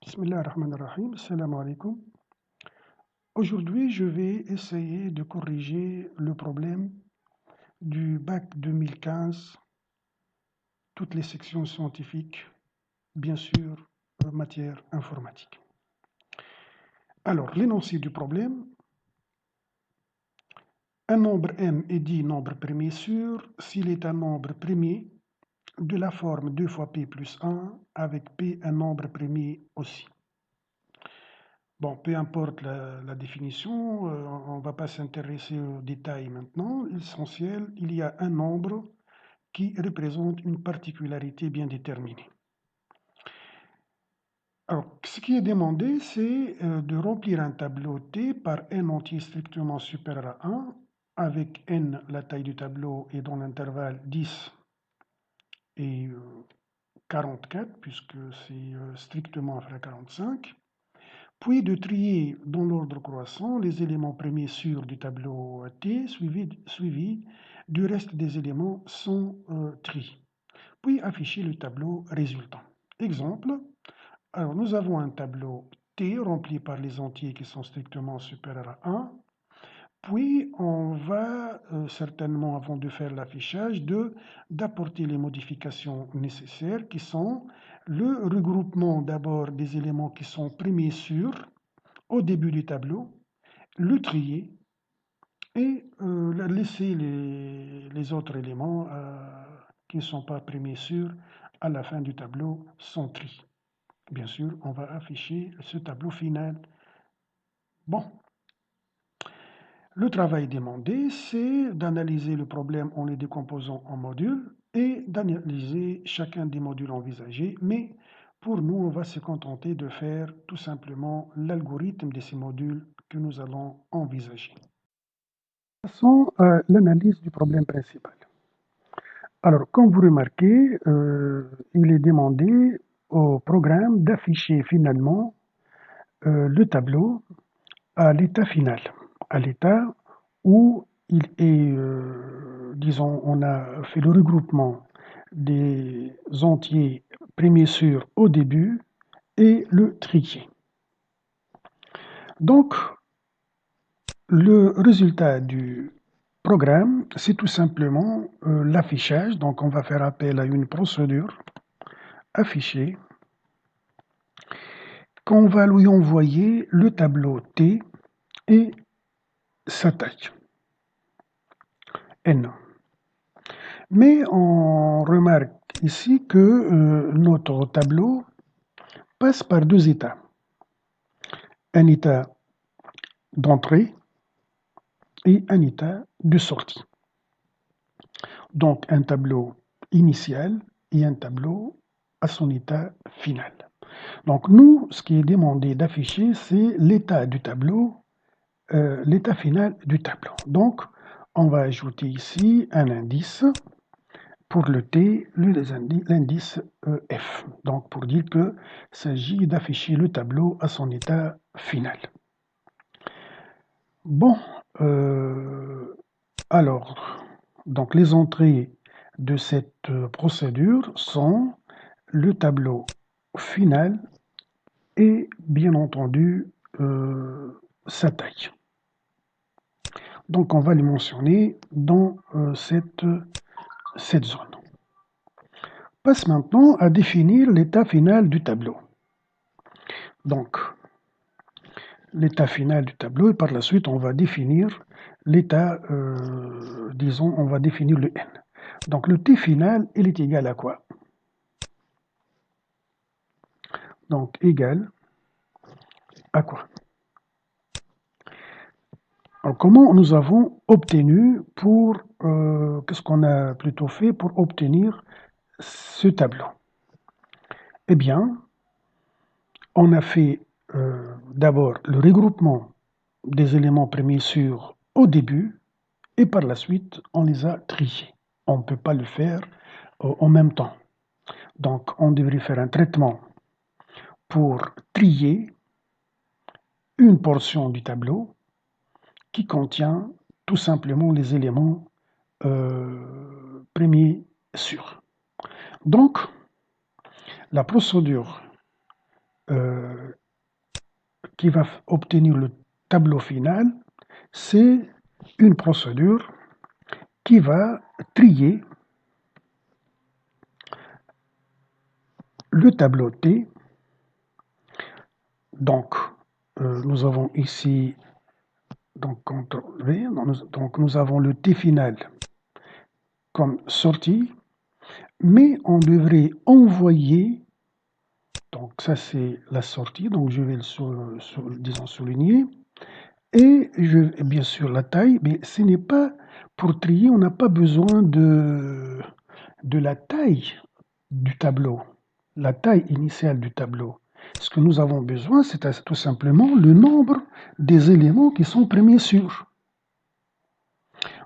Bismillah ar-Rahman ar-Rahim, Assalamu alaikum. Aujourd'hui, je vais essayer de corriger le problème du bac 2015, toutes les sections scientifiques, bien sûr, matière informatique. Alors, l'énoncé du problème, un nombre m est dit nombre premier sûr s'il est un nombre premier de la forme 2 fois p plus 1 avec p un nombre premier aussi. Bon, peu importe la définition, on ne va pas s'intéresser aux détails maintenant. L'essentiel, il y a un nombre qui représente une particularité bien déterminée. Alors, ce qui est demandé, c'est de remplir un tableau T par n entier strictement supérieur à 1, avec n, la taille du tableau, est dans l'intervalle 10 et 44, puisque c'est strictement inférieur à 45. Puis de dans l'ordre croissant les éléments premiers sûrs du tableau T, suivis du reste des éléments sans tri. Puis afficher le tableau résultant. Exemple, alors nous avons un tableau T rempli par les entiers qui sont strictement supérieurs à 1. Puis on va certainement, avant de faire l'affichage, d'apporter les modifications nécessaires qui sont le regroupement d'abord des éléments qui sont premiers sûrs au début du tableau, le trier et laisser les autres éléments qui ne sont pas premiers sûrs à la fin du tableau sans tri. Bien sûr, on va afficher ce tableau final. Bon, le travail demandé, c'est d'analyser le problème en les décomposant en modules et d'analyser chacun des modules envisagés, mais pour nous, on va se contenter de faire tout simplement l'algorithme de ces modules que nous allons envisager. Passons à l'analyse du problème principal. Alors, comme vous remarquez, il est demandé au programme d'afficher finalement le tableau à l'état final, à l'état où il est, disons, on a fait le regroupement des entiers premiers sûrs au début et le trier. Donc, le résultat du programme, c'est tout simplement l'affichage. Donc, on va faire appel à une procédure afficher qu'on va lui envoyer le tableau T et sa taille, N. Mais on remarque ici que notre tableau passe par deux états. Un état d'entrée et un état de sortie. Donc un tableau initial et un tableau à son état final. Donc nous, ce qui est demandé d'afficher, c'est l'état du tableau, l'état final du tableau. Donc on va ajouter ici un indice pour le T, l'indice F. Donc pour dire qu'il s'agit d'afficher le tableau à son état final. Bon, alors, donc les entrées de cette procédure sont le tableau final et bien entendu sa taille. Donc on va les mentionner dans cette zone. Passe maintenant à définir l'état final du tableau. Donc, l'état final du tableau, et par la suite, on va définir l'état, disons, on va définir le n. Donc, le t final, il est égal à quoi? Donc, égal à quoi? Alors, comment nous avons obtenu pour, qu'est-ce qu'on a plutôt fait pour obtenir ce tableau? Eh bien, on a fait d'abord le regroupement des éléments premiers sûrs au début et par la suite, on les a triés. On ne peut pas le faire en même temps. Donc, on devrait faire un traitement pour trier une portion du tableau qui contient tout simplement les éléments premiers sûrs. Donc, la procédure qui va obtenir le tableau final, c'est une procédure qui va trier le tableau T. Donc, nous avons ici, donc, CTRL V, donc nous avons le T final comme sortie, mais on devrait envoyer, donc ça c'est la sortie, donc je vais le disons, souligner, et bien sûr la taille, mais ce n'est pas, pour trier, on n'a pas besoin de la taille du tableau, la taille initiale du tableau. Ce que nous avons besoin, c'est tout simplement le nombre des éléments qui sont premiers sûrs.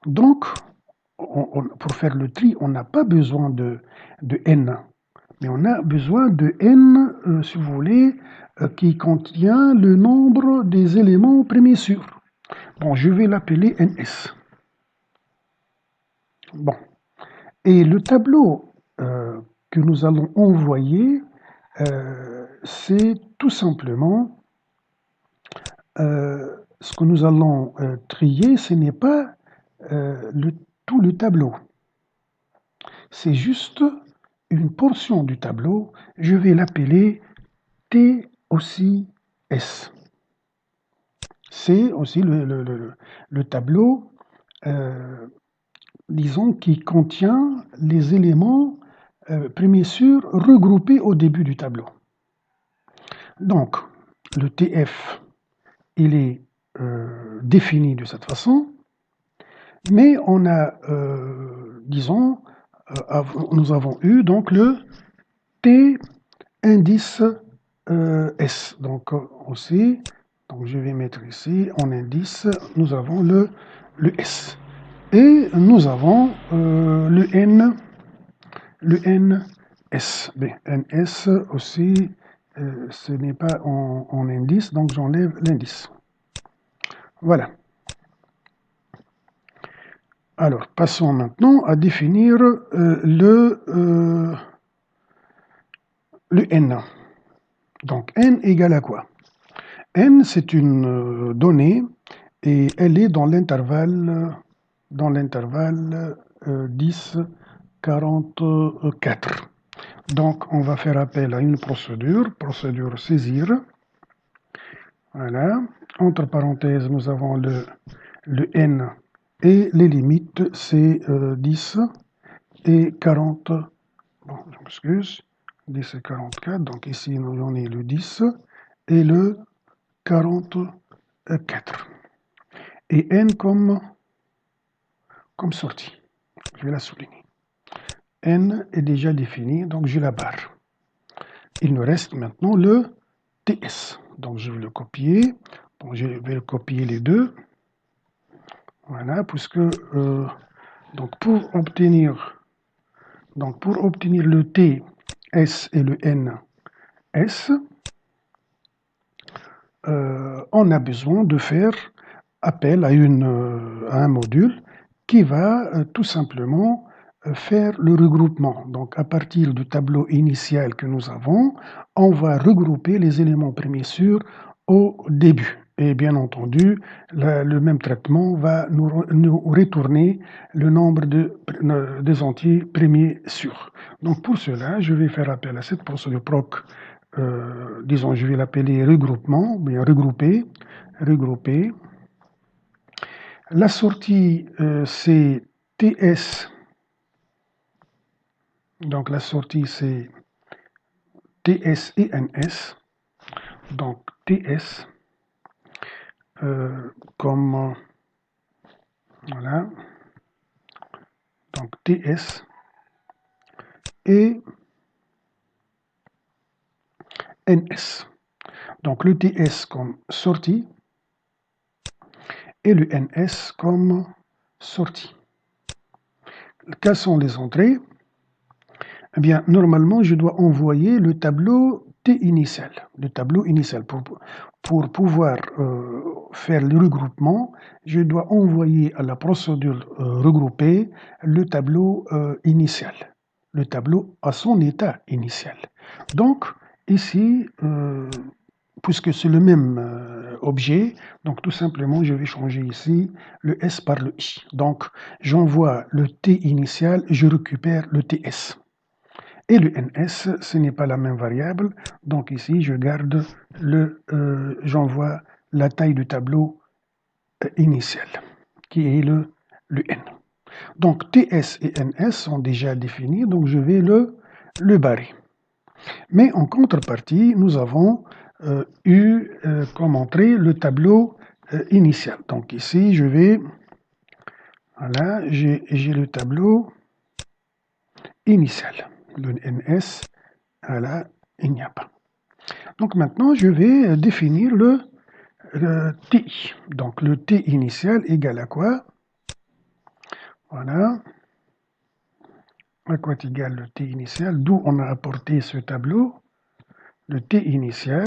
Donc, pour faire le tri, on n'a pas besoin de n, mais on a besoin de n, si vous voulez, qui contient le nombre des éléments premiers sûrs. Bon, je vais l'appeler ns. Bon. Et le tableau que nous allons envoyer, c'est tout simplement ce que nous allons trier, ce n'est pas tout le tableau. C'est juste une portion du tableau. Je vais l'appeler T aussi S. C'est aussi le tableau, disons, qui contient les éléments premiers sûrs regroupés au début du tableau. Donc, le TF, il est défini de cette façon, mais on a, disons, nous avons eu donc le T indice S. Donc, aussi, donc je vais mettre ici en indice, nous avons le S. Et nous avons le NS. NS aussi, ce n'est pas en indice, donc j'enlève l'indice. Voilà. Alors, passons maintenant à définir le N. Donc, N égale à quoi? N, c'est une donnée et elle est dans l'intervalle 10, 44. Donc, on va faire appel à une procédure saisir. Voilà. Entre parenthèses, nous avons le N et les limites, c'est 10 et 40. Bon, je m'excuse. 10 et 44. Donc, ici, nous avons le 10 et le 44. Et N comme sortie. Je vais la souligner. N est déjà défini, donc je la barre. Il nous reste maintenant le TS. Donc je vais le copier. Bon, je vais le copier les deux. Voilà, puisque donc pour obtenir le T, S et le N, S, on a besoin de faire appel à un module qui va tout simplement faire le regroupement. Donc à partir du tableau initial que nous avons, on va regrouper les éléments premiers sûrs au début. Et bien entendu, le même traitement va nous retourner le nombre des entiers premiers sûrs. Donc pour cela, je vais faire appel à cette procédure proc, disons, je vais l'appeler regroupement, bien regrouper. La sortie, c'est TS. Donc la sortie, c'est TS et NS. Donc TS comme voilà. Donc TS et NS. Donc le TS comme sortie et le NS comme sortie. Quelles sont les entrées? Eh bien, normalement, je dois envoyer le tableau T initial, le tableau initial. Pour pouvoir faire le regroupement, je dois envoyer à la procédure regroupée le tableau initial, le tableau à son état initial. Donc, ici, puisque c'est le même objet, donc tout simplement, je vais changer ici le S par le I. Donc, j'envoie le T initial et je récupère le TS. Et le NS, ce n'est pas la même variable, donc ici, je garde j'envoie la taille du tableau initial, qui est le N. Donc, TS et NS sont déjà définis, donc je vais le barrer. Mais en contrepartie, nous avons eu comme entrée le tableau initial. Donc ici, voilà, j'ai le tableau initial. Le NS, voilà, il n'y a pas. Donc maintenant, je vais définir le TI. Donc le T initial égale à quoi? Voilà. À quoi est égal le T initial? D'où on a apporté ce tableau. Le T initial,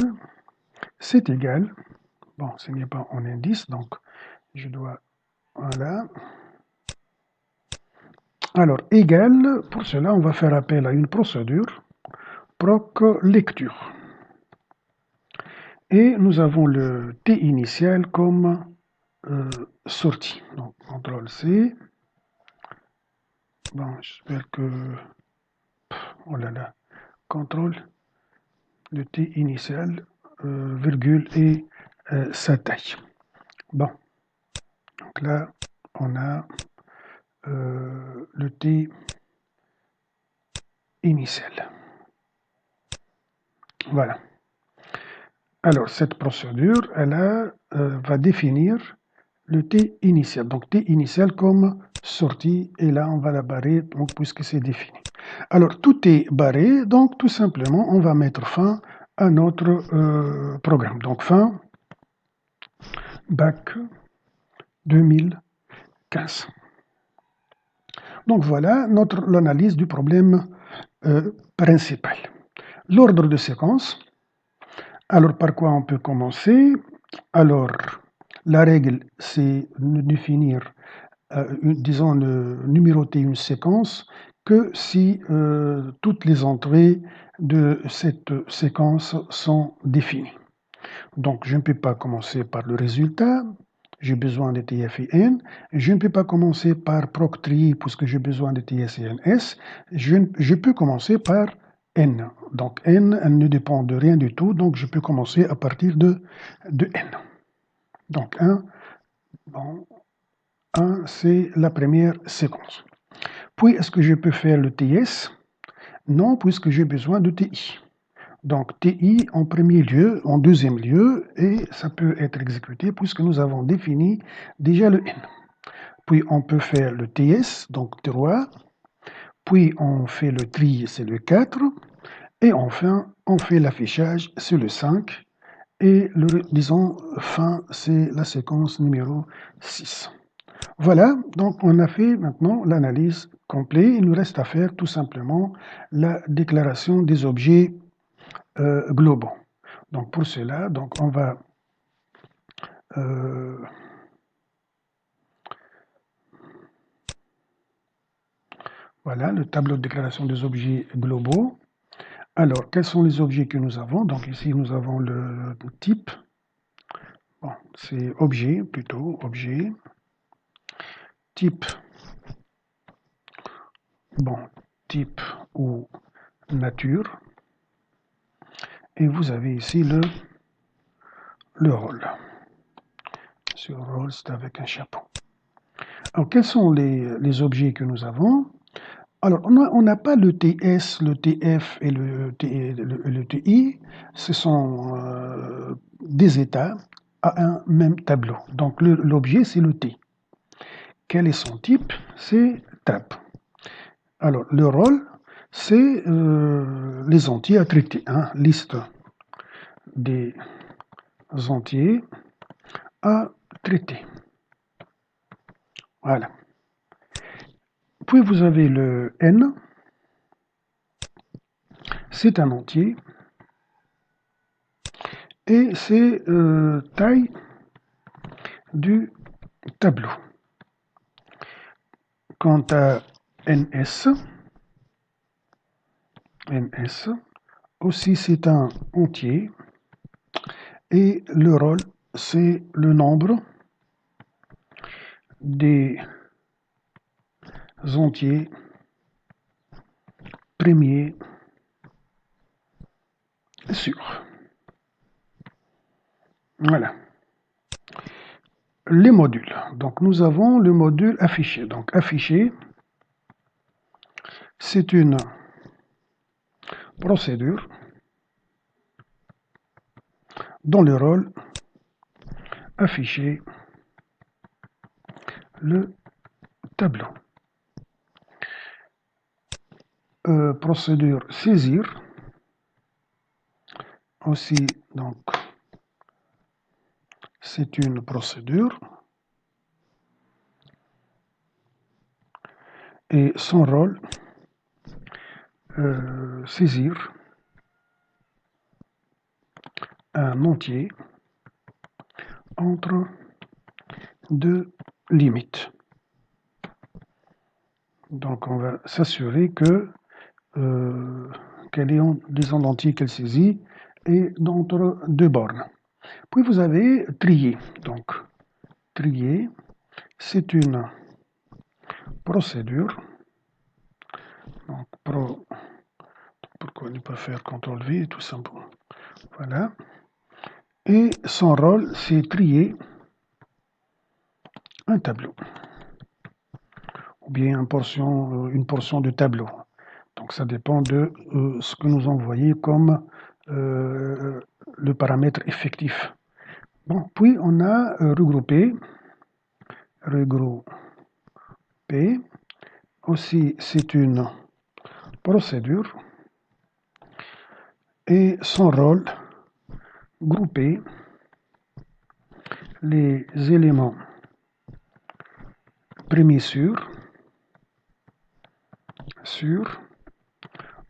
c'est égal. Bon, ce n'est pas en indice, donc je dois... Voilà. Alors, égal, pour cela, on va faire appel à une procédure, proc lecture. Et nous avons le T initial comme sortie. Donc, CTRL C. Bon, j'espère que... Oh là là. CTRL, le T initial, virgule et sa taille. Bon. Donc là, on a le T initial. Voilà. Alors, cette procédure, elle va définir le T initial. Donc, T initial comme sortie, et là, on va la barrer, donc, puisque c'est défini. Alors, tout est barré, donc, tout simplement, on va mettre fin à notre programme. Donc, fin, bac 2015. Donc, voilà l'analyse du problème principal. L'ordre de séquence. Alors, par quoi on peut commencer? Alors, la règle, c'est de définir, disons, numéroter une séquence que si toutes les entrées de cette séquence sont définies. Donc, je ne peux pas commencer par le résultat, j'ai besoin de TF et N. Je ne peux pas commencer par proctrier puisque j'ai besoin de TS et NS. Je peux commencer par N. Donc, N ne dépend de rien du tout, donc je peux commencer à partir de N. Donc, 1, bon, 1 c'est la première séquence. Puis, est-ce que je peux faire le TS? Non, puisque j'ai besoin de TI. Donc, TI en premier lieu, en deuxième lieu, et ça peut être exécuté puisque nous avons défini déjà le N. Puis, on peut faire le TS, donc 3. Puis, on fait le tri, c'est le 4. Et enfin, on fait l'affichage, c'est le 5. Et disons, fin, c'est la séquence numéro 6. Voilà, donc on a fait maintenant l'analyse complète. Il nous reste à faire tout simplement la déclaration des objets globaux. Donc pour cela, donc on va voilà le tableau de déclaration des objets globaux. Alors, quels sont les objets que nous avons? Donc ici, nous avons le type. Bon, c'est objet plutôt, objet. Type. Bon, type ou nature. Et vous avez ici le rôle. Ce rôle, c'est avec un chapeau. Alors, quels sont les objets que nous avons? Alors, on n'a pas le TS, le TF et le TI. Ce sont des états à un même tableau. Donc, l'objet, c'est le T. Quel est son type? C'est tab. Alors, le rôle, c'est les entiers à traiter. Hein, liste des entiers à traiter. Voilà. Puis vous avez le N, c'est un entier, et c'est taille du tableau. Quant à NS, Aussi, c'est un entier. Et le rôle, c'est le nombre des entiers premiers sûrs. Voilà. Les modules. Donc, nous avons le module affiché. Donc, affiché, c'est une procédure dont le rôle afficher le tableau. Procédure saisir aussi, donc c'est une procédure et son rôle saisir un entier entre deux limites. Donc on va s'assurer que qu'elle est des entiers qu'elle saisit et d'entre deux bornes. Puis vous avez trier. Donc trier, c'est une procédure. Donc pourquoi ne pas faire CTRL-V tout simplement. Voilà. Et son rôle, c'est trier un tableau, ou bien une portion de tableau. Donc ça dépend de ce que nous envoyons comme le paramètre effectif. Bon, puis on a regroupé. Aussi, c'est une procédure. Et son rôle, grouper les éléments premiers sûrs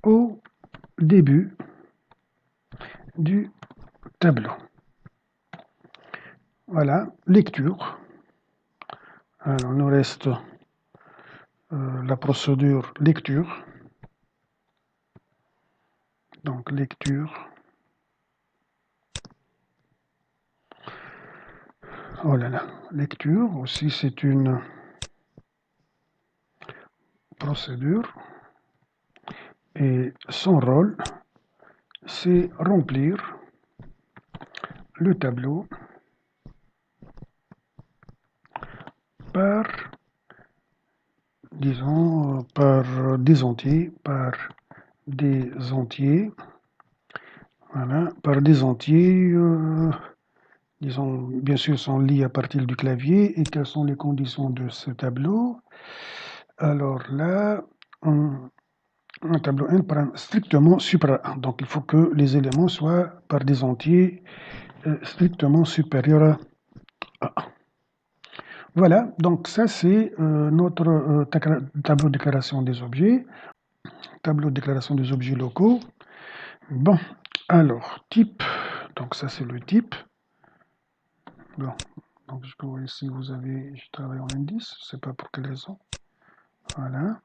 au début du tableau. Voilà, lecture. Alors, il nous reste la procédure lecture. Donc, lecture. Oh là là, lecture aussi, c'est une procédure. Et son rôle, c'est remplir le tableau par, disons, par des entiers, voilà, par des entiers, disons, bien sûr, sont liés à partir du clavier. Et quelles sont les conditions de ce tableau? Alors là, un tableau n prend strictement supra 1. Donc il faut que les éléments soient par des entiers strictement supérieurs à 1. Voilà, donc ça c'est notre tableau de déclaration des objets. Tableau de déclaration des objets locaux. Bon, alors, type. Donc ça c'est le type. Bon, donc je vois ici, je travaille en indice, je ne sais pas pour quelle raison. Voilà.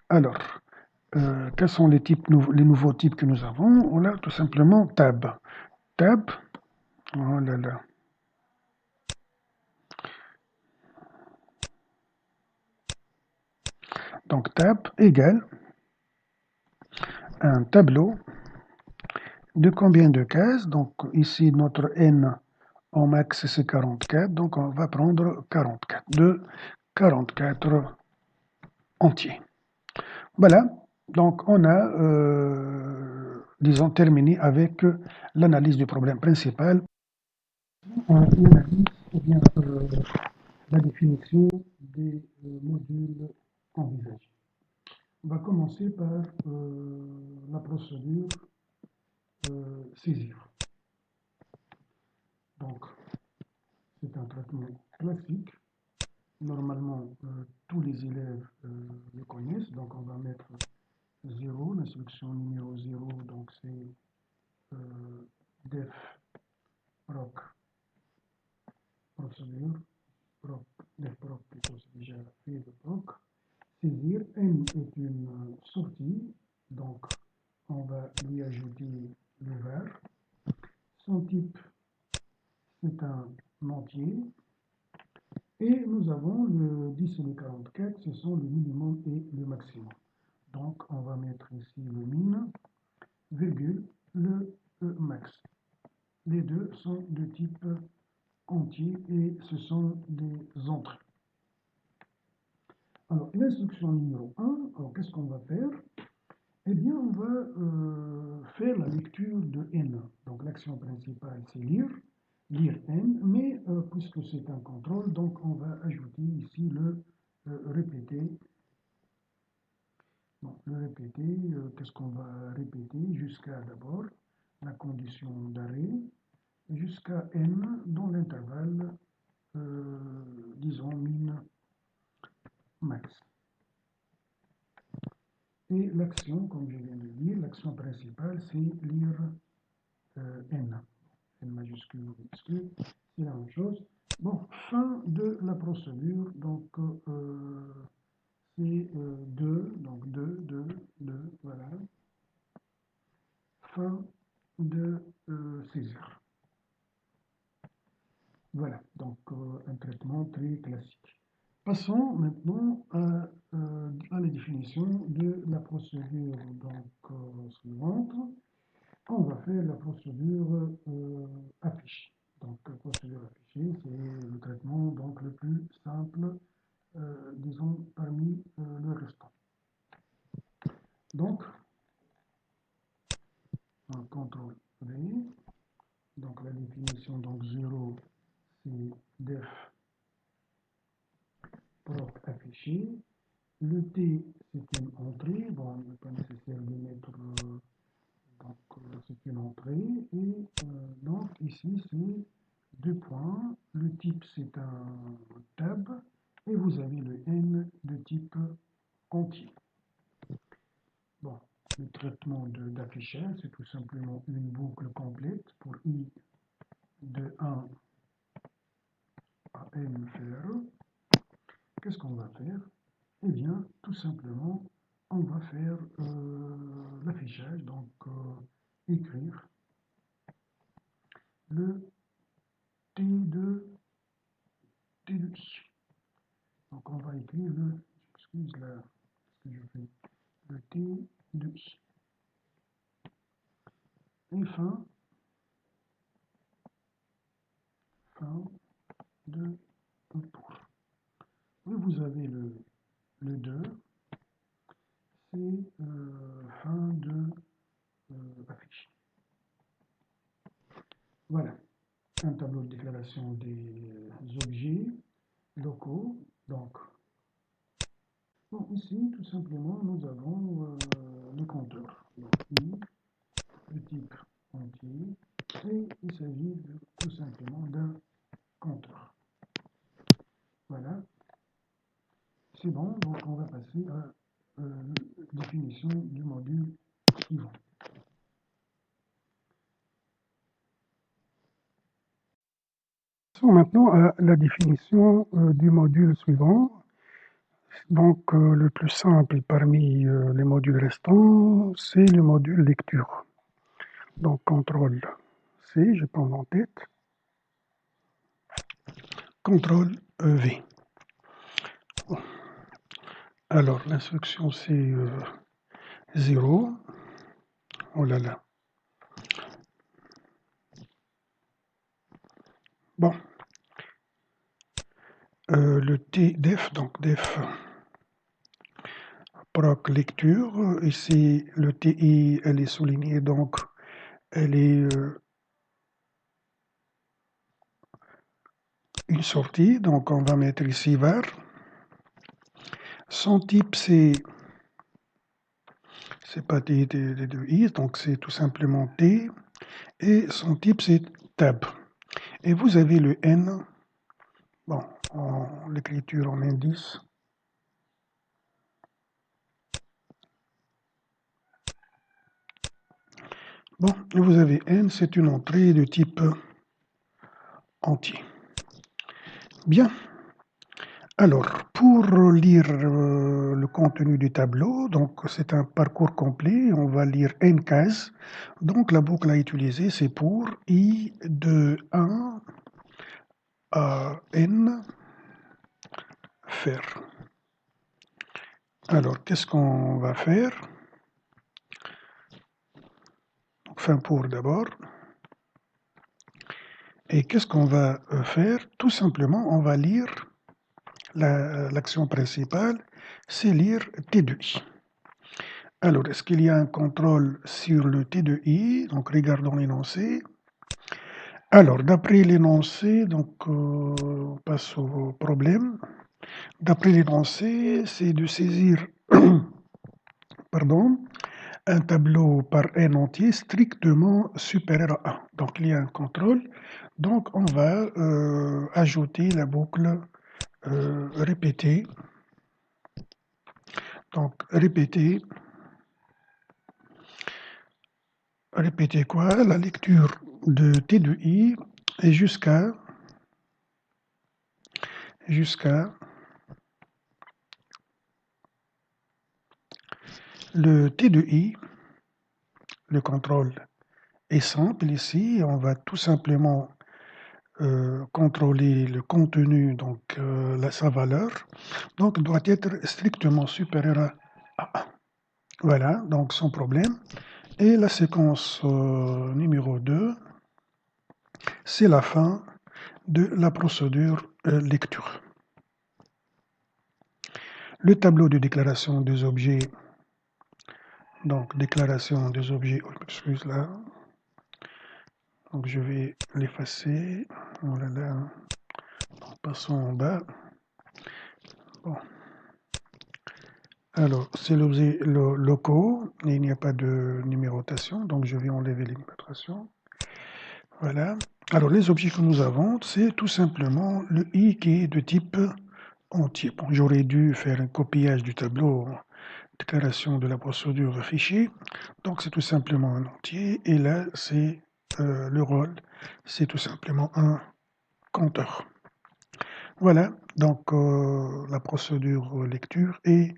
Alors, quels sont les nouveaux types que nous avons? On a tout simplement tab. Tab, oh là là. Donc tab égale un tableau de combien de cases? Donc ici, notre n en max, c'est 44. Donc on va prendre 44. De 44 entiers. Voilà. Donc on a, disons, terminé avec l'analyse du problème principal. L'analyse, ou bien la définition des modules envisagés. On va commencer par la procédure saisir. Donc, c'est un traitement classique. Normalement, tous les élèves le connaissent. Donc, on va mettre 0, l'instruction numéro 0, donc c'est def proc procédure, def proc plutôt, c'est déjà fait le proc. Saisir, n est une sortie, donc on va lui ajouter son type, c'est un entier. Et nous avons le 10 et le 44, ce sont le minimum et le maximum. Donc, on va mettre ici le min, virgule, le max. Les deux sont de type entier et ce sont des entrées. Alors, l'instruction numéro 1, alors qu'est-ce qu'on va faire? Eh bien, on va faire la lecture de n. Donc, l'action principale, c'est lire n, mais puisque c'est un contrôle, donc on va ajouter ici le répéter. Donc, le répéter, qu'est-ce qu'on va répéter? Jusqu'à d'abord la condition d'arrêt, jusqu'à n dans l'intervalle, disons, min, max. Et l'action, comme je viens de dire, l'action principale, c'est lire n. N majuscule ou minuscule, c'est la même chose. Bon, fin de la procédure, donc c'est 2, donc 2, voilà. Fin de saisir. Voilà, donc un traitement très classique. Passons maintenant à la définition de la procédure suivante. On va faire la procédure affichée. Donc, la procédure affichée, c'est le traitement donc, le plus simple, disons, parmi le restant. Donc, un CTRL V. Donc, la définition, donc 0, c'est def proc affiché. Le T, c'est une entrée. Bon, il n'est pas nécessaire de mettre. Donc, c'est une entrée. Et donc, ici, c'est 2 points. Le type, c'est un tab. Et vous avez le n de type entier. Bon, le traitement d'affichage, c'est tout simplement une boucle complète pour i de 1 à n faire. Qu'est-ce qu'on va faire? Eh bien, tout simplement, on va faire l'affichage, donc écrire le T de I. Donc, on va écrire le, excuse là, ce que je fais, le T de I. Et fin de tour. Et vous avez le 2, c'est fin de affiche. Voilà, un tableau de déclaration des objets locaux. Donc, bon, ici, tout simplement, nous avons le compteur. Donc, I, le type entier, et il s'agit tout simplement d'un compteur. Voilà, c'est bon, donc on va passer à la définition du module suivant. Passons maintenant à la définition du module suivant. Donc, le plus simple parmi les modules restants, c'est le module lecture. Donc, CTRL C, je prends en tête. CTRL V. Alors, l'instruction, c'est 0. Oh là là. Bon. Le def, donc def proc lecture. Ici, le TI, elle est soulignée, donc elle est une sortie. Donc, on va mettre ici var. Son type, c'est pas T de I, donc c'est tout simplement T. Et son type, c'est tab. Et vous avez le N, bon, en l'écriture en indice. Bon, vous avez N, c'est une entrée de type entier. Bien. Alors, pour lire le contenu du tableau, donc c'est un parcours complet, on va lire n cases. Donc la boucle à utiliser, c'est pour i de 1 à n faire. Alors, qu'est-ce qu'on va faire? Fin pour d'abord. Et qu'est-ce qu'on va faire? Tout simplement, on va lire l'action principale, c'est lire T de I. Alors, est-ce qu'il y a un contrôle sur le T de I? Donc, regardons l'énoncé. Alors, d'après l'énoncé, donc, on passe au problème. D'après l'énoncé, c'est de saisir pardon, un tableau par n entier strictement supérieur à 1. Donc, il y a un contrôle. Donc, on va ajouter la boucle répétée. Donc, répéter quoi? La lecture de T de I et jusqu'à le T de I. Le contrôle est simple ici. On va tout simplement contrôler le contenu, donc sa valeur. Donc, doit être strictement supérieur à 1. Voilà, donc sans problème. Et la séquence numéro 2, c'est la fin de la procédure lecture. Le tableau de déclaration des objets, donc déclaration des objets, excuse là, donc je vais l'effacer, voilà, passons en bas. Bon. Alors, c'est l'objet locaux, et il n'y a pas de numérotation, donc je vais enlever les numérotations. Voilà. Alors, les objets que nous avons, c'est tout simplement le i qui est de type entier. Bon, j'aurais dû faire un copiage du tableau déclaration de la procédure fichier. Donc, c'est tout simplement un entier. Et là, c'est le rôle, c'est tout simplement un compteur. Voilà, donc la procédure lecture est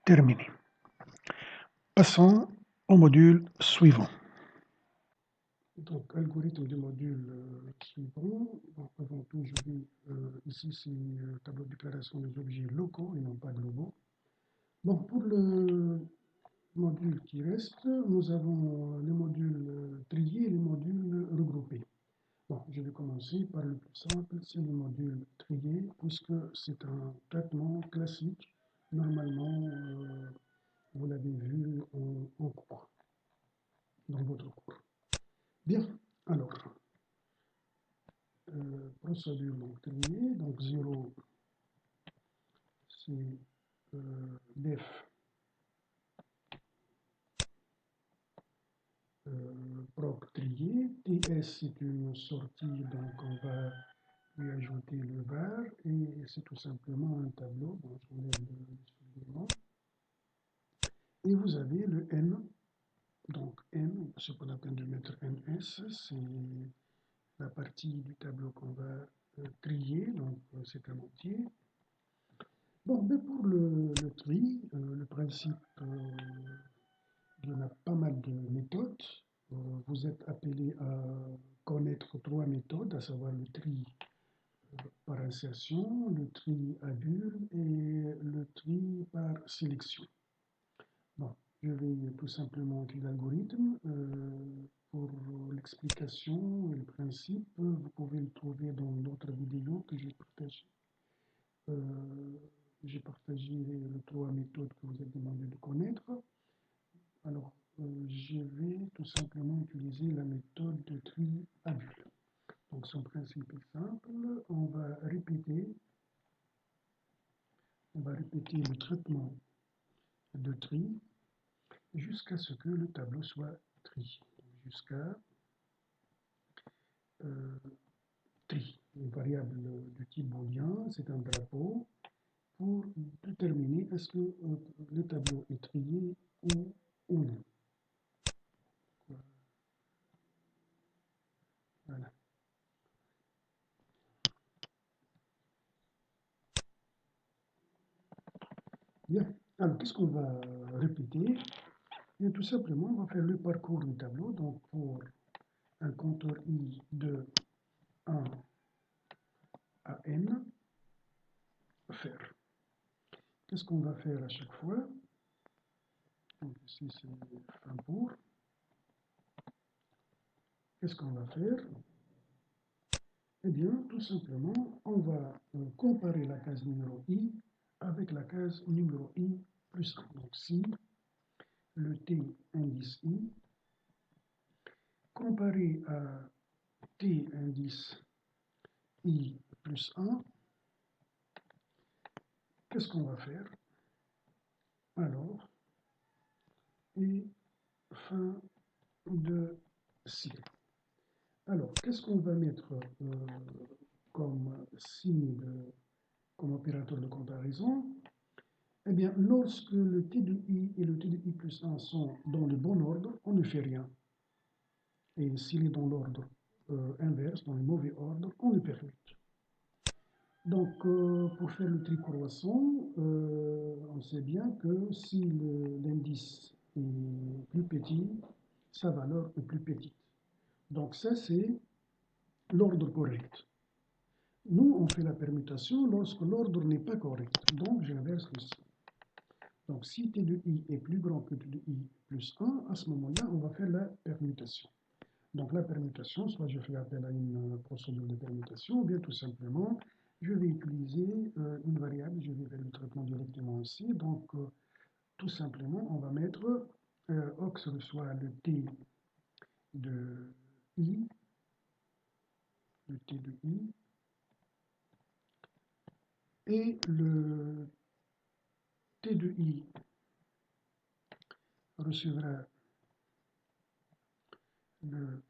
terminée. Passons au module suivant. Donc, algorithme du module suivant. Donc, avant tout, je vais ici, c'est tableau de déclaration des objets locaux et non pas globaux. Bon, pour le module qui reste, nous avons les modules triés et les modules regroupés. Bon, je vais commencer par le plus simple, c'est le module trié, puisque c'est un traitement classique. Normalement, vous l'avez vu en cours, dans votre cours. Bien, alors, procédure donc triée, donc 0, c'est def proc trié, ts c'est une sortie, donc on va lui ajouter le var, et c'est tout simplement un tableau, donc j'enlève le soulignement. Et vous avez le n, donc n, c'est pas la peine de mettre ns, c'est la partie du tableau qu'on va trier, donc c'est un entier. Bon, mais pour le tri, le principe, il y en a pas mal de méthodes. Vous êtes appelé à connaître 3 méthodes, à savoir le tri par insertion, le tri à bulle et le tri par sélection. Bon, je vais tout simplement utiliser l'algorithme. Pour l'explication et le principe, vous pouvez le trouver dans d'autres vidéos que j'ai partagées. J'ai partagé les 3 méthodes que vous êtes demandé de connaître. Alors, je vais tout simplement utiliser la méthode de tri à bulle. Donc, son principe est simple. On va répéter le traitement de tri jusqu'à ce que le tableau soit tri. Jusqu'à tri. Une variable du type booléen, c'est un drapeau pour déterminer est-ce que le tableau est trié ou non. Voilà. Bien, alors qu'est-ce qu'on va répéter? Bien, tout simplement, on va faire le parcours du tableau. Donc, pour un compteur I de 1 à n, faire. Qu'est-ce qu'on va faire à chaque fois? Donc, ici, c'est fin pour. Qu'est-ce qu'on va faire? Eh bien, tout simplement, on va comparer la case numéro I avec la case numéro I plus 1. Donc, si le T indice I comparé à T indice I plus 1, qu'est-ce qu'on va faire? Alors, et fin de cycle. Alors, qu'est-ce qu'on va mettre comme signe, comme opérateur de comparaison? Eh bien, lorsque le T de I et le T de I plus 1 sont dans le bon ordre, on ne fait rien. Et s'il est dans l'ordre inverse, dans le mauvais ordre, on le permute. Donc, pour faire le tri croissant, on sait bien que si l'indice est plus petit, sa valeur est plus petite. Donc, ça, c'est l'ordre correct. Nous, on fait la permutation lorsque l'ordre n'est pas correct. Donc, j'inverse le signe. Donc, si T de I est plus grand que T de I plus 1, à ce moment-là, on va faire la permutation. Donc, la permutation, soit je fais appel à une procédure de permutation, ou bien tout simplement, je vais utiliser une variable, je vais faire le traitement directement ici. Donc, tout simplement, on va mettre ox reçoit le T de I, le T de I, et le T de I recevra le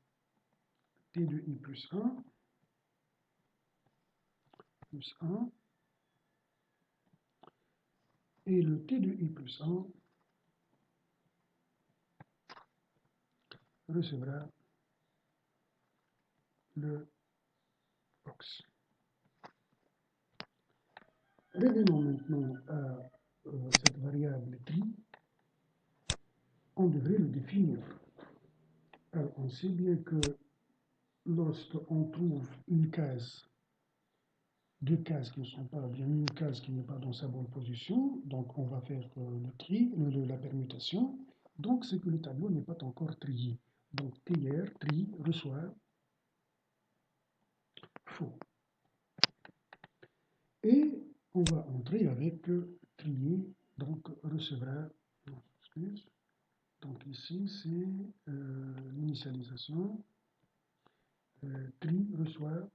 T de I plus 1, et le T de I plus 1 recevra le ox. Revenons maintenant à cette variable tri. On devrait le définir. Alors, on sait bien que lorsqu'on trouve une case, deux cases qui ne sont pas, bien une case qui n'est pas dans sa bonne position, donc on va faire le tri, la permutation. Donc, c'est que le tableau n'est pas encore trié. Donc, TR, tri, reçoit faux. Et on va entrer avec trier, donc recevra, non, excuse. Donc ici, c'est l'initialisation. Tri reçoit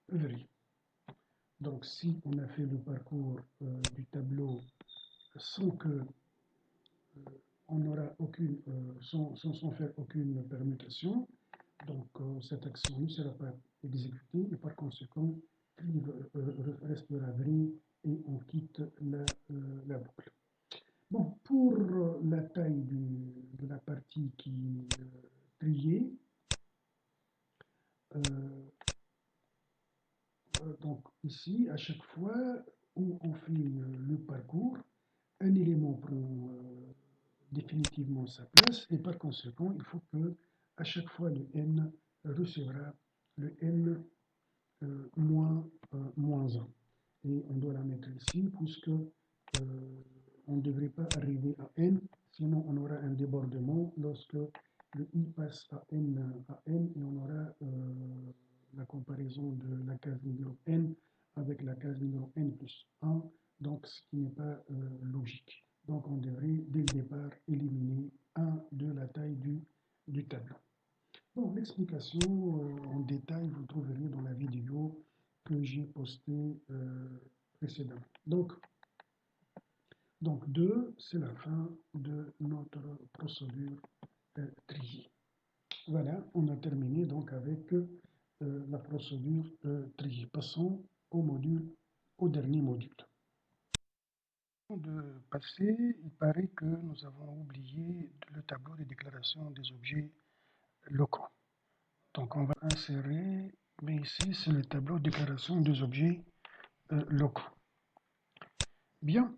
vrai. Donc si on a fait le parcours du tableau sans que on aura aucune, sans faire aucune permutation, donc cette action ne sera pas exécutée et par conséquent, tri restera vrai et on quitte la boucle. Bon, pour la taille de la partie qui est triée, donc ici, à chaque fois où on fait le parcours, un élément prend définitivement sa place et par conséquent, il faut que à chaque fois le n recevra le n moins 1. Et on doit la mettre ici puisque on ne devrait pas arriver à n, sinon on aura un débordement lorsque le i passe à n et on aura la comparaison de la case numéro n avec la case numéro n plus 1, donc ce qui n'est pas logique. Donc on devrait dès le départ éliminer 1 de la taille du tableau. Bon, l'explication en détail, vous trouverez dans la vidéo que j'ai postée précédemment. Donc 2, c'est la fin de notre procédure triée. Voilà, on a terminé donc avec la procédure triée. Passons au dernier module. Avant de passer, il paraît que nous avons oublié le tableau de déclaration des objets locaux. Donc on va insérer, mais ici c'est le tableau de déclaration des objets locaux. Bien.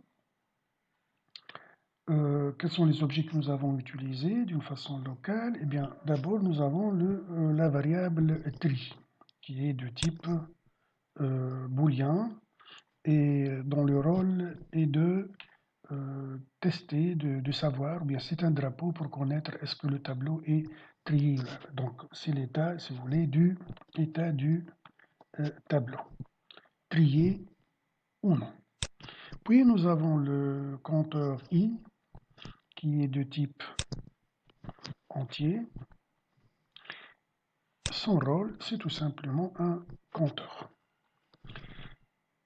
Quels sont les objets que nous avons utilisés d'une façon locale? Eh bien, d'abord, nous avons la variable tri, qui est de type booléen et dont le rôle est de tester, de savoir, ou bien c'est un drapeau pour connaître est-ce que le tableau est trié. Donc, c'est l'état, si vous voulez, du état du tableau, trié ou non. Puis, nous avons le compteur i, qui est de type entier. Son rôle, c'est tout simplement un compteur.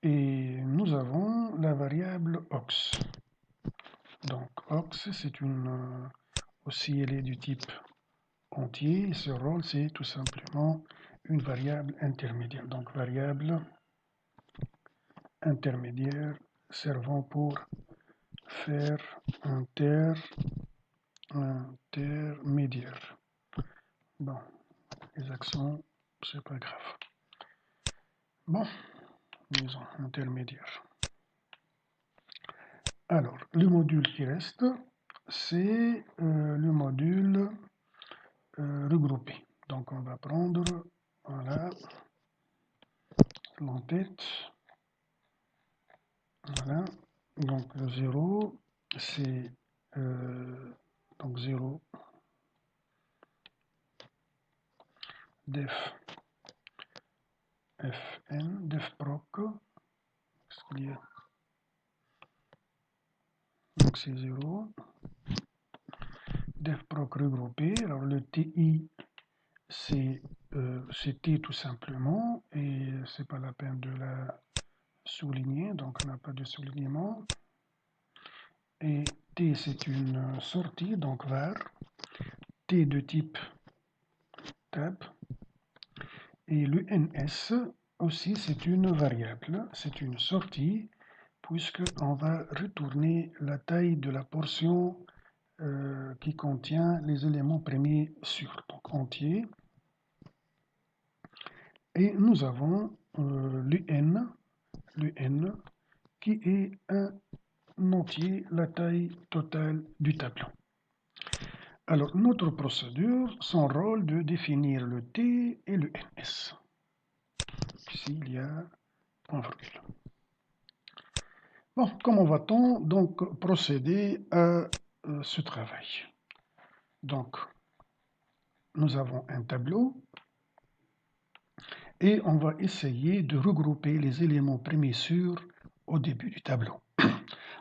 Et nous avons la variable ox. Donc, ox, c'est une aussi, elle est du type entier. Et ce rôle, c'est tout simplement une variable intermédiaire. Donc, variable intermédiaire servant pour faire intermédiaire. Bon, les accents, c'est pas grave. Bon, disons intermédiaire. Alors, le module qui reste, c'est le module regroupé. Donc, on va prendre, voilà, l'entête. Voilà. Donc, 0, c'est donc 0, def fn, def proc, donc c'est 0, def proc regroupé. Alors, le TI, c'est T tout simplement, et c'est pas la peine de la souligner, donc on n'a pas de soulignement. Et T, c'est une sortie, donc var. T de type tab. Et le NS aussi, c'est une variable, c'est une sortie, puisqu'on va retourner la taille de la portion qui contient les éléments premiers sûrs, donc entier. Et nous avons le N qui est un entier, la taille totale du tableau. Alors, notre procédure, son rôle de définir le T et le NS. Ici, il y a un virgule. Bon, comment va-t-on donc procéder à ce travail? Donc, nous avons un tableau et on va essayer de regrouper les éléments premiers sûrs au début du tableau.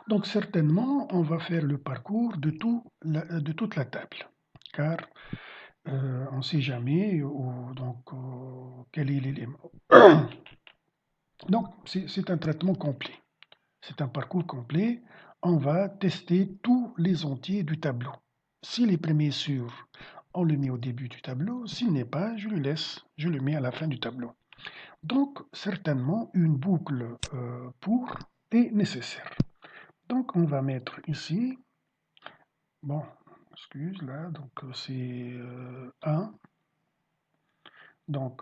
Donc, certainement, on va faire le parcours de toute la table, car on ne sait jamais quel est l'élément. Donc, c'est un traitement complet. C'est un parcours complet. On va tester tous les entiers du tableau. S'il est premier sûr, on le met au début du tableau. S'il n'est pas, je le laisse, je le mets à la fin du tableau. Donc, certainement, une boucle pour est nécessaire. Donc, on va mettre ici, bon, excuse, là, donc c'est 1. Donc,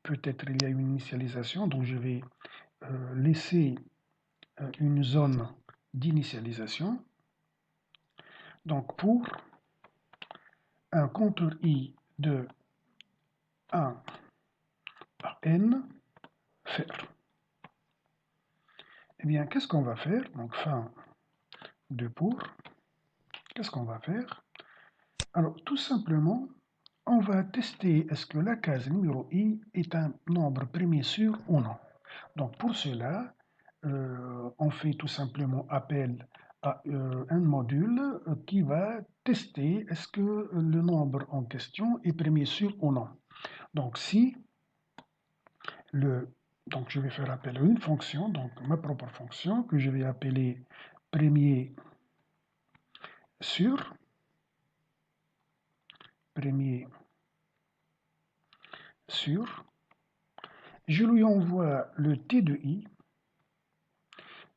peut-être il y a une initialisation, donc je vais laisser une zone d'initialisation. Donc, pour un compteur i de 1 par n, faire. Eh bien, qu'est-ce qu'on va faire? Donc, fin de pour. Qu'est-ce qu'on va faire? Alors, tout simplement, on va tester est-ce que la case numéro i est un nombre premier sûr ou non. Donc, pour cela, on fait tout simplement appel à un module qui va tester est-ce que le nombre en question est premier sûr ou non. Donc, si donc je vais faire appel à une fonction, donc ma propre fonction, que je vais appeler premier sûr, je lui envoie le t de i,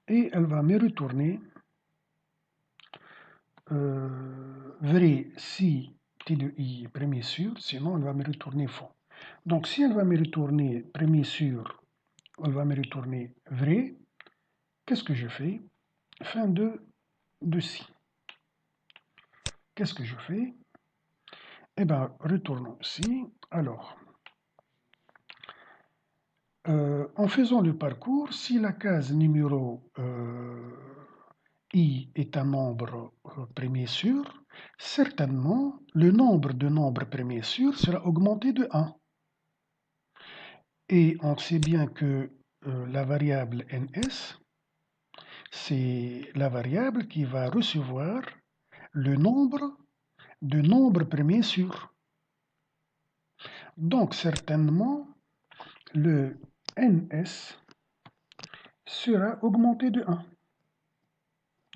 et elle va me retourner vrai si t de i est premier sûr, sinon elle va me retourner faux. Donc si elle va me retourner premier sûr, elle va me retourner vrai, qu'est-ce que je fais? fin de ci. Qu'est-ce que je fais? Eh bien, retournons ici. Alors, en faisant le parcours, si la case numéro I est un nombre premier sûr, certainement le nombre de nombres premiers sûrs sera augmenté de 1. Et on sait bien que la variable ns, c'est la variable qui va recevoir le nombre de nombres premiers sûrs. Donc certainement, le ns sera augmenté de 1.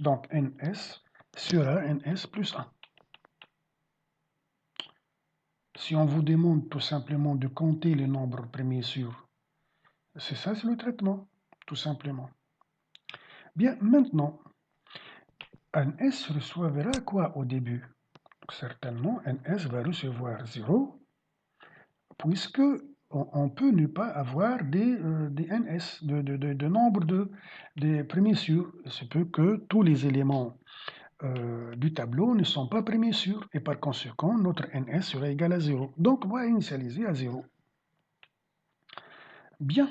Donc ns sera ns plus 1. Si on vous demande tout simplement de compter les nombres premiers sûrs, c'est ça, c'est le traitement, tout simplement. Bien, maintenant, ns recevra quoi au début? Certainement, ns va recevoir 0, puisque on peut ne pas avoir des ns, de nombre de premiers sûrs. Il se peut que tous les éléments du tableau ne sont pas premiers sûrs, et par conséquent, notre ns sera égal à 0. Donc, on va initialiser à 0. Bien.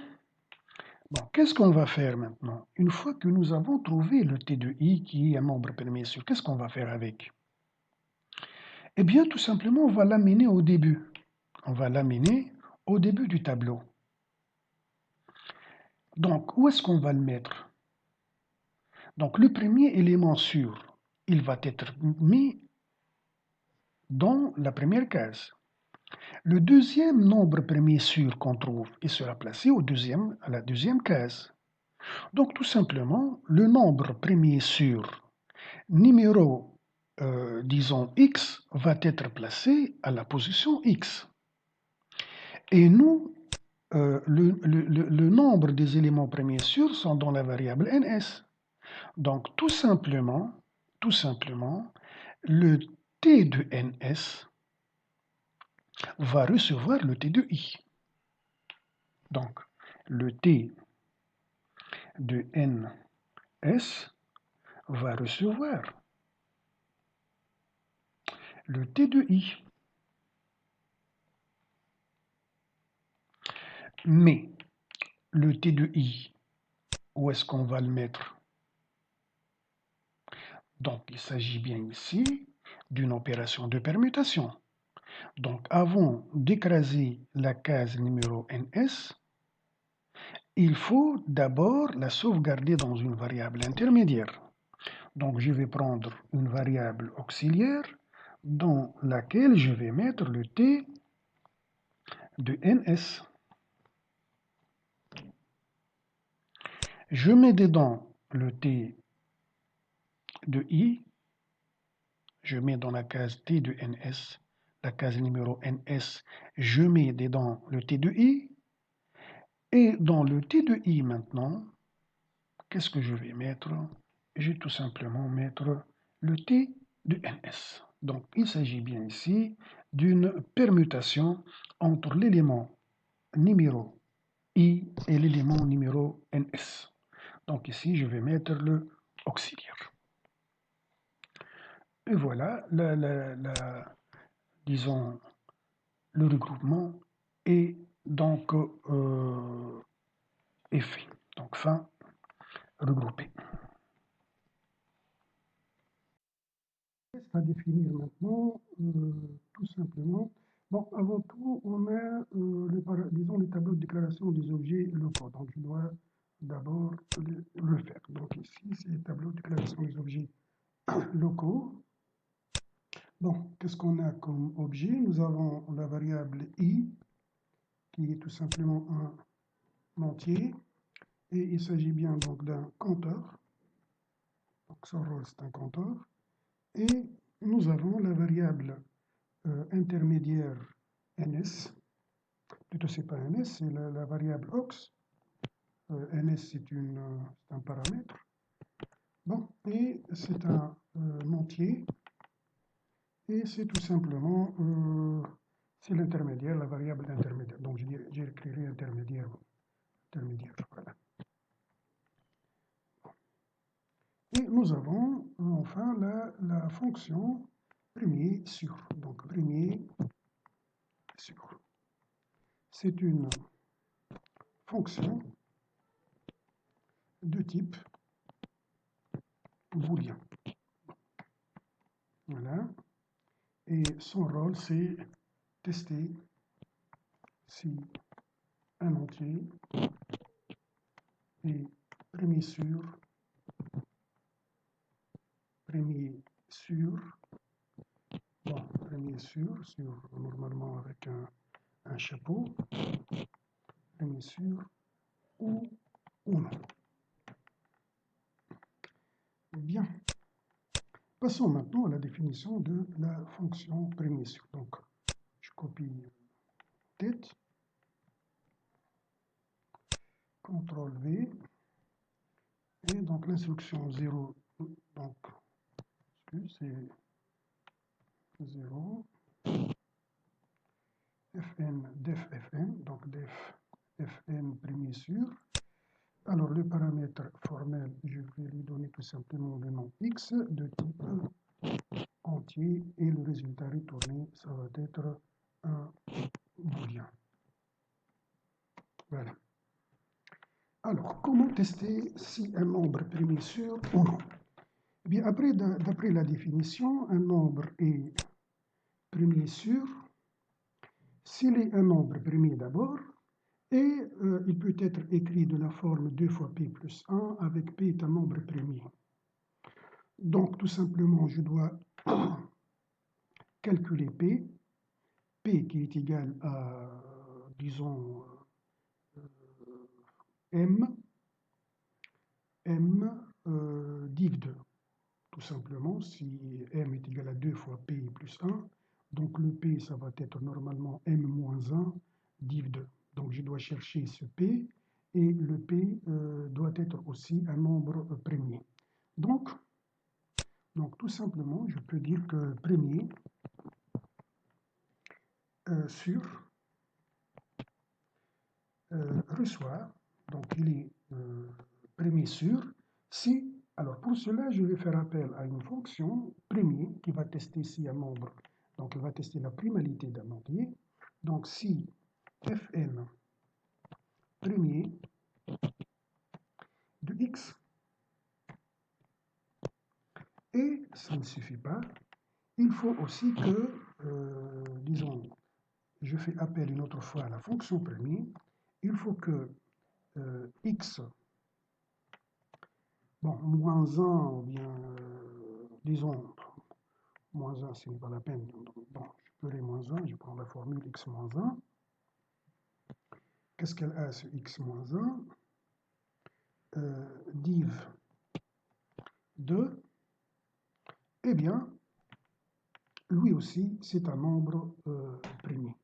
Bon, qu'est-ce qu'on va faire maintenant? Une fois que nous avons trouvé le t de i, qui est un nombre premier sûr, qu'est-ce qu'on va faire avec? Eh bien, tout simplement, on va l'amener au début. On va l'amener au début du tableau. Donc, où est-ce qu'on va le mettre? Donc, le premier élément sûr, il va être mis dans la première case. Le deuxième nombre premier sûr qu'on trouve, il sera placé à la deuxième case. Donc, tout simplement, le nombre premier sûr numéro, disons, x, va être placé à la position x. Et nous, le nombre des éléments premiers sûrs sont dans la variable ns. Donc, tout simplement, le t de ns va recevoir le t de i. Donc, le t de ns va recevoir le t de i. Mais le t de i, où est-ce qu'on va le mettre? Donc, il s'agit bien ici d'une opération de permutation. Donc, avant d'écraser la case numéro ns, il faut d'abord la sauvegarder dans une variable intermédiaire. Donc, je vais prendre une variable auxiliaire dans laquelle je vais mettre le t de ns. Je mets dedans le t de i, je mets dans la case t de ns, la case numéro ns, je mets dedans le t de i, et dans le t de i maintenant, qu'est-ce que je vais mettre? Je vais tout simplement mettre le t de ns. Donc, il s'agit bien ici d'une permutation entre l'élément numéro i et l'élément numéro ns. Donc ici, je vais mettre le auxiliaire. Et voilà, disons, le regroupement est donc est fait. Donc fin regroupé. À définir maintenant, tout simplement. Bon, avant tout, on a, disons, les tableaux de déclaration des objets locaux. Donc, je dois d'abord le faire. Donc, ici, c'est les tableaux de déclaration des objets locaux. Bon, qu'est-ce qu'on a comme objet? Nous avons la variable i, qui est tout simplement un entier. Et il s'agit bien donc d'un compteur. Donc, son rôle, c'est un compteur. Et nous avons la variable intermédiaire ns, plutôt c'est pas ns, c'est la variable aux. Ns c'est un paramètre. Bon, et c'est un entier, et c'est tout simplement c'est l'intermédiaire, la variable intermédiaire. Donc j'écrirai intermédiaire, voilà. Et nous avons enfin la fonction premier sur. Donc premier sur. C'est une fonction de type booléen. Voilà. Et son rôle, c'est tester si un entier est premier sur, normalement avec un chapeau, premier sur ou non. Bien. Passons maintenant à la définition de la fonction premier sur. Donc, je copie tête, CTRL V, et donc l'instruction 0, donc c'est 0, fn, def fn, donc def fn premier sur. Alors le paramètre formel, je vais lui donner tout simplement le nom x de type entier et le résultat retourné, ça va être un booléen. Voilà. Alors, comment tester si un nombre est premier sur ou non? Eh bien, d'après la définition, un nombre est premier sur s'il est un nombre premier d'abord, et il peut être écrit de la forme 2 fois p plus 1, avec p est un nombre premier. Donc, tout simplement, je dois calculer p qui est égal à, disons, m div 2. Tout simplement, si m est égal à 2 fois p plus 1, donc le p, ça va être normalement m moins 1 div 2. Donc je dois chercher ce p, et le p doit être aussi un nombre premier. Donc tout simplement, je peux dire que premier sur reçoit, donc il est premier sur, si, alors pour cela, je vais faire appel à une fonction premier qui va tester si un nombre, donc elle va tester la primalité d'un entier. Donc si fn premier de x, et ça ne suffit pas, il faut aussi que, disons, je fais appel une autre fois à la fonction premier, il faut que x, bon, moins 1, ou bien, disons, moins 1, ce n'est pas la peine. Bon, je peux les moins 1, je prends la formule x moins 1. Qu'est-ce qu'elle a, ce x moins 1? Div 2, eh bien, lui aussi, c'est un nombre premier.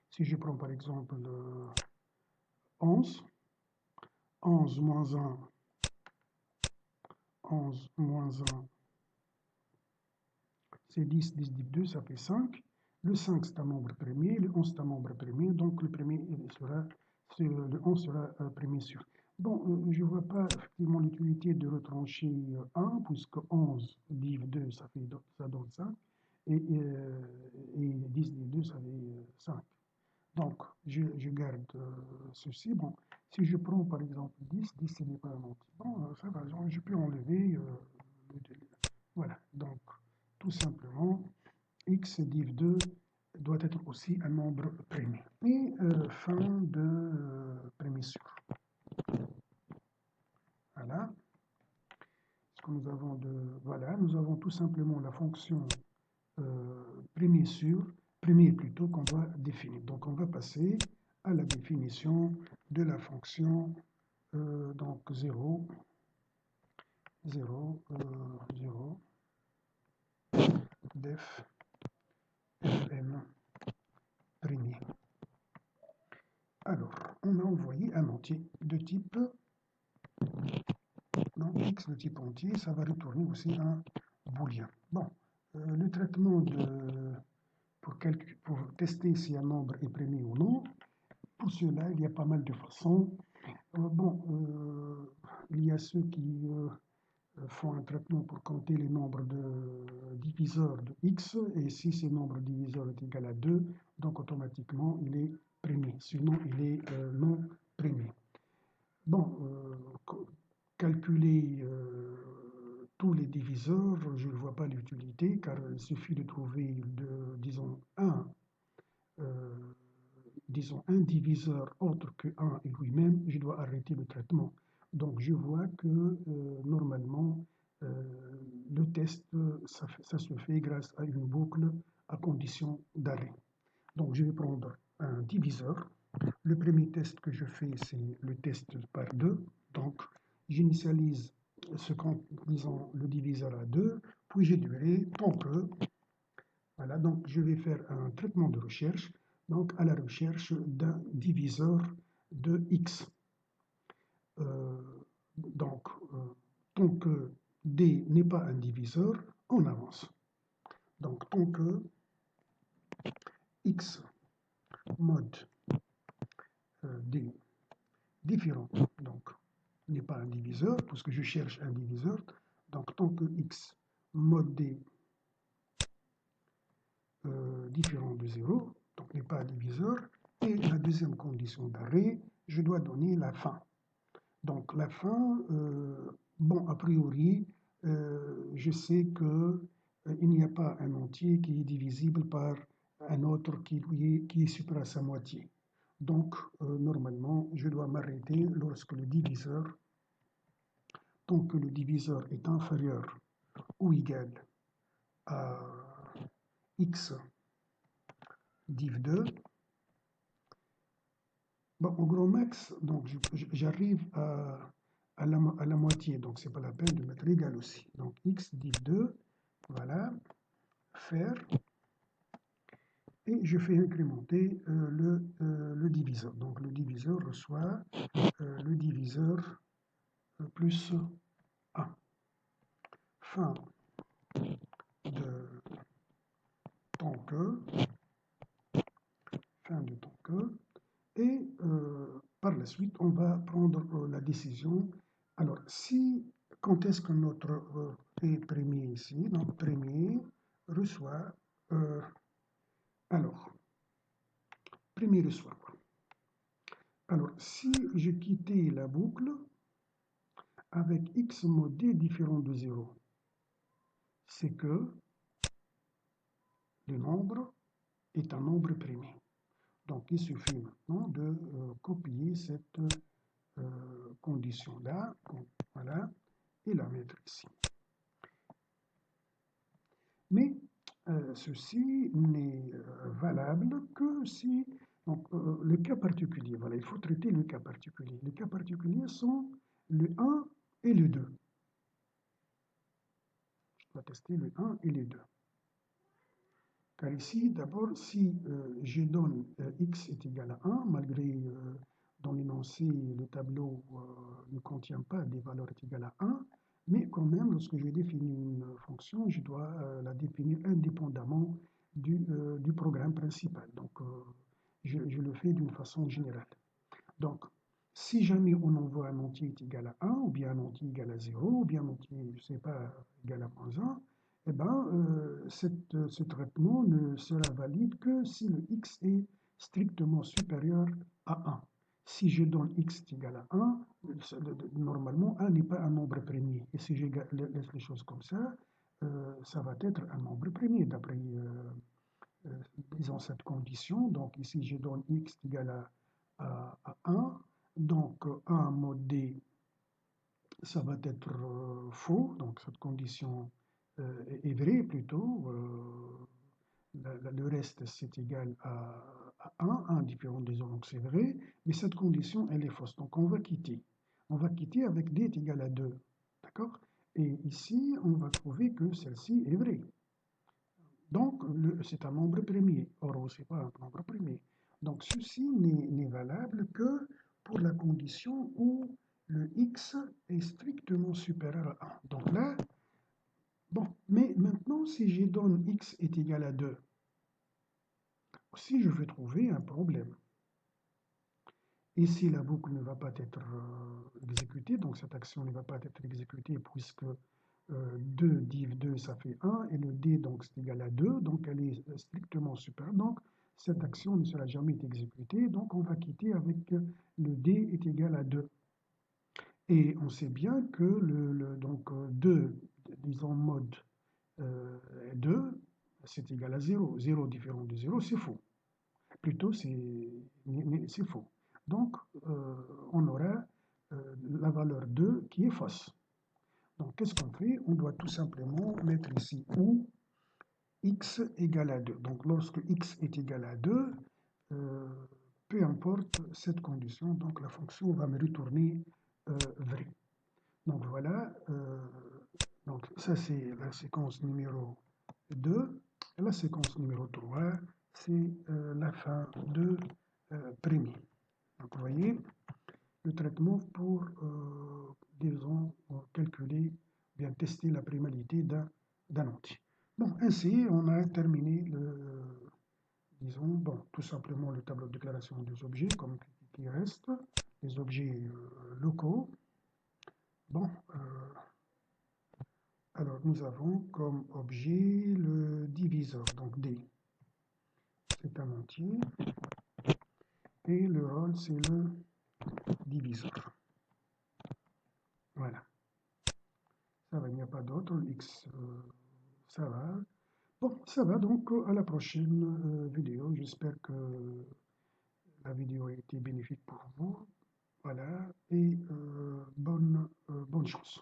Si je prends par exemple 11, 11 moins 1, 11 moins 1, c'est 10, 10 div 2, ça fait 5. Le 5, c'est un nombre premier, le 11, c'est un nombre premier, donc le 11 sera premier sur. Bon, je ne vois pas effectivement l'utilité de retrancher 1, puisque 11 div 2, ça donne 5, et 10 div 2, ça fait 5. Donc, je garde ceci. Bon, si je prends par exemple 10, 10 ce n'est pas un entier. Bon, ça va, je peux enlever le délai. Voilà, donc tout simplement, x div 2 doit être aussi un nombre premier. Et fin de premier sur. Voilà. Ce que nous avons voilà, nous avons tout simplement la fonction premier plutôt qu'on doit définir. Donc on va passer à la définition de la fonction donc 0, 0, 0, def fn premier. Alors, on a envoyé un entier de type x de type entier, ça va retourner aussi un booléen. Bon, le traitement pour tester si un nombre est premier ou non, pour cela, il y a pas mal de façons. Bon, il y a ceux qui font un traitement pour compter les nombres de diviseurs de x, et si ce nombre diviseur est égal à 2, donc automatiquement il est primé, sinon il est non primé. Bon, calculer tous les diviseurs, je ne vois pas l'utilité, car il suffit de trouver, disons, un diviseur autre que 1 et lui-même, je dois arrêter le traitement. Donc je vois que normalement, le test, ça se fait grâce à une boucle à condition d'arrêt. Donc je vais prendre un diviseur. Le premier test que je fais, c'est le test par 2. Donc j'initialise disons, le diviseur à 2, puis j'ai duré tant que. Voilà, donc je vais faire un traitement de recherche, donc à la recherche d'un diviseur de x. Euh, donc, tant que d n'est pas un diviseur, on avance. Donc, tant que x mod d différent, donc n'est pas un diviseur, puisque je cherche un diviseur, donc tant que x mod d différent de 0, donc n'est pas un diviseur, et la deuxième condition d'arrêt, je dois donner la fin. Donc la fin, bon, a priori, je sais qu'il n'y a pas un entier qui est divisible par un autre qui est supérieur à sa moitié. Donc, normalement, je dois m'arrêter lorsque le diviseur, tant que le diviseur est inférieur ou égal à x div 2. Bon, au grand max, donc j'arrive à la moitié, donc ce n'est pas la peine de mettre égal aussi. Donc x div 2, voilà, faire, et je fais incrémenter le diviseur. Donc le diviseur reçoit le diviseur plus 1. Fin de tant que, fin de tant que, et par la suite, on va prendre la décision. Alors, quand est-ce que notre est premier ici? Donc, premier reçoit, alors, premier reçoit quoi? Alors, si je quittais la boucle avec x mod d différent de 0, c'est que le nombre est un nombre premier. Donc, il suffit maintenant de copier cette condition-là, voilà, et la mettre ici. Mais ceci n'est valable que si, donc, le cas particulier, voilà, il faut traiter le cas particulier. Les cas particuliers sont le 1 et le 2. Je dois tester le 1 et le 2. Car ici, d'abord, si je donne x est égal à 1, malgré dans l'énoncé, le tableau ne contient pas des valeurs égales à 1, mais quand même, lorsque je définis une fonction, je dois la définir indépendamment du programme principal. Donc, je le fais d'une façon générale. Donc, si jamais on envoie un entier est égal à 1, ou bien un entier égal à 0, ou bien un entier, je ne sais pas, égal à moins 1, eh ben, ce traitement ne sera valide que si le x est strictement supérieur à 1. Si je donne x égal à 1, normalement 1 n'est pas un nombre premier. Et si je laisse les choses comme ça va être un nombre premier d'après, disons, cette condition. Donc ici, je donne x égal à 1. Donc 1 mod d, ça va être faux. Donc cette condition est vraie plutôt. Le reste, c'est égal à 1, 1 différent des autres, donc c'est vrai, mais cette condition, elle est fausse. Donc on va quitter. On va quitter avec d est égal à 2. D'accord? Et ici, on va trouver que celle-ci est vraie. Donc, c'est un nombre premier. Or, ce n'est pas un nombre premier. Donc, ceci n'est valable que pour la condition où le x est strictement supérieur à 1. Donc là, bon, mais maintenant, si je donne x est égal à 2, si je veux trouver un problème, Ici, la boucle ne va pas être exécutée, donc cette action ne va pas être exécutée puisque 2 div 2, ça fait 1, et le d, donc, c'est égal à 2, donc elle est strictement supérieure. Donc, cette action ne sera jamais exécutée, donc on va quitter avec le d est égal à 2. Et on sait bien que donc 2, disons mode 2, c'est égal à 0. 0 différent de 0, c'est faux. Plutôt, c'est faux. Donc, on aura la valeur 2 qui est fausse. Donc, qu'est-ce qu'on fait? On doit tout simplement mettre ici où x égale à 2. Donc, lorsque x est égal à 2, peu importe cette condition, donc la fonction va me retourner vrai. Donc, voilà. Donc, ça, c'est la séquence numéro 2. Et la séquence numéro 3, c'est la fin de premier. Donc, vous voyez, le traitement pour, disons, calculer, bien tester la primalité d'un entier. Bon, ainsi, on a terminé disons, bon, tout simplement le tableau de déclaration des objets, comme qui reste, les objets locaux. Bon, alors nous avons comme objet le diviseur, donc D. C'est un entier. Et le rôle, c'est le diviseur. Voilà. Ça va, il n'y a pas d'autre. X, ça va. Bon, ça va donc à la prochaine vidéo. J'espère que la vidéo a été bénéfique pour vous. Voilà. Et bonne chance.